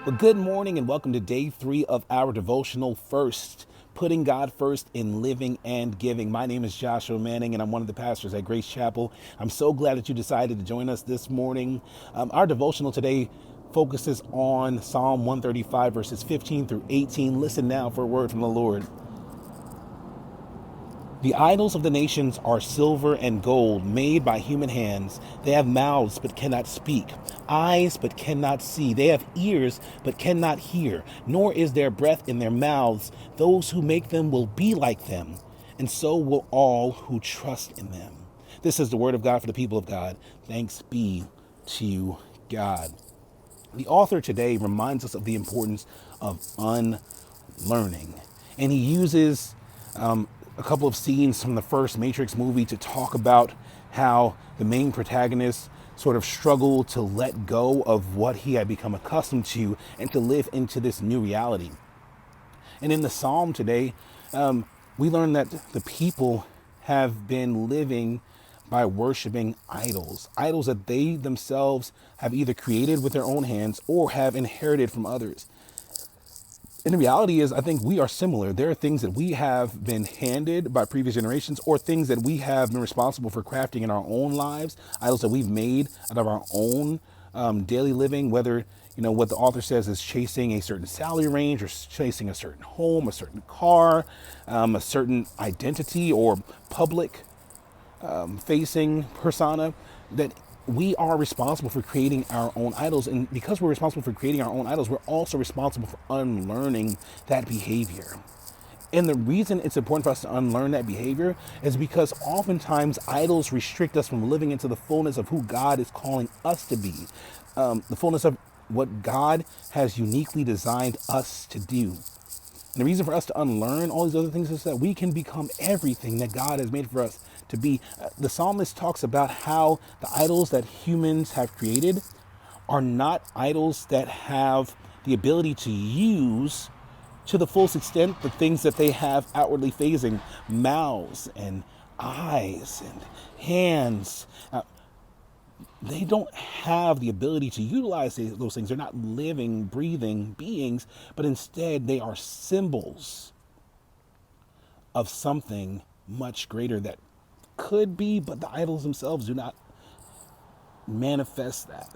Well, good morning and welcome to day 3 of our devotional First, putting God first in living and giving. My name is Joshua Manning and I'm one of the pastors at Grace Chapel. I'm so glad that you decided to join us this morning. Our devotional today focuses on Psalm 135 verses 15 through 18. Listen now for a word from the Lord. The idols of the nations are silver and gold, made by human hands. They have mouths but cannot speak, eyes but cannot see. They have ears but cannot hear, nor is there breath in their mouths. Those who make them will be like them, and so will all who trust in them. This is the word of God for the people of God. Thanks be to God. The author today reminds us of the importance of unlearning, and he uses a couple of scenes from the first Matrix movie to talk about how the main protagonist sort of struggled to let go of what he had become accustomed to and to live into this new reality. And in the psalm today, we learn that the people have been living by worshiping idols that they themselves have either created with their own hands or have inherited from others. And the reality is, I think we are similar. There are things that we have been handed by previous generations or things that we have been responsible for crafting in our own lives, idols that we've made out of our own daily living, whether, what the author says is chasing a certain salary range or chasing a certain home, a certain car, a certain identity or public facing persona, that we are responsible for creating our own idols. And because we're responsible for creating our own idols, we're also responsible for unlearning that behavior. And the reason it's important for us to unlearn that behavior is because oftentimes idols restrict us from living into the fullness of who God is calling us to be, the fullness of what God has uniquely designed us to do. And the reason for us to unlearn all these other things is that we can become everything that God has made for us to be. The psalmist talks about how the idols that humans have created are not idols that have the ability to use to the fullest extent the things that they have outwardly facing, mouths and eyes and hands. They don't have the ability to utilize those things. They're not living, breathing beings, but instead they are symbols of something much greater that could be, but the idols themselves do not manifest that.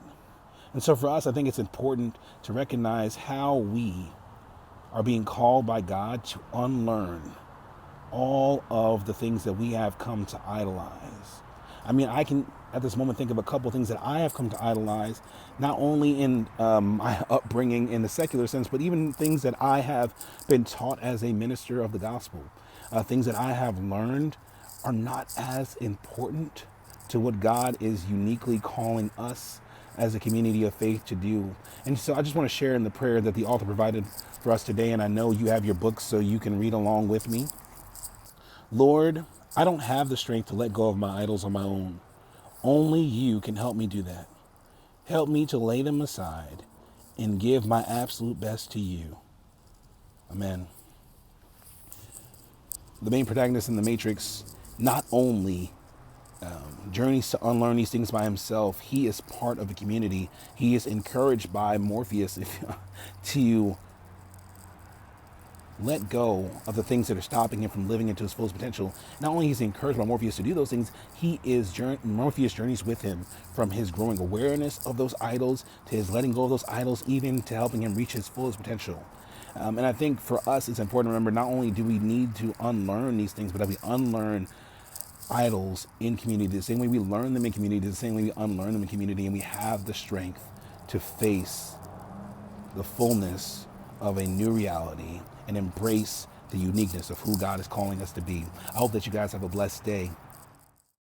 And so for us, I think it's important to recognize how we are being called by God to unlearn all of the things that we have come to idolize. I can at this moment think of a couple of things that I have come to idolize, not only in my upbringing in the secular sense, but even things that I have been taught as a minister of the gospel. Things that I have learned are not as important to what God is uniquely calling us as a community of faith to do. And so I just want to share in the prayer that the author provided for us today, and I know you have your books so you can read along with me. Lord, I don't have the strength to let go of my idols on my own. Only you can help me do that. Help me to lay them aside and give my absolute best to you. Amen. The main protagonist in the Matrix not only journeys to unlearn these things by himself, he is part of a community. He is encouraged by Morpheus to let go of the things that are stopping him from living into his fullest potential. Not only is he encouraged by Morpheus to do those things, Morpheus journeys with him from his growing awareness of those idols to his letting go of those idols, even to helping him reach his fullest potential. And I think for us, it's important to remember not only do we need to unlearn these things, but that we unlearn idols in community. The same way we learn them in community, the same way we unlearn them in community, and we have the strength to face the fullness of a new reality and embrace the uniqueness of who God is calling us to be. I hope that you guys have a blessed day.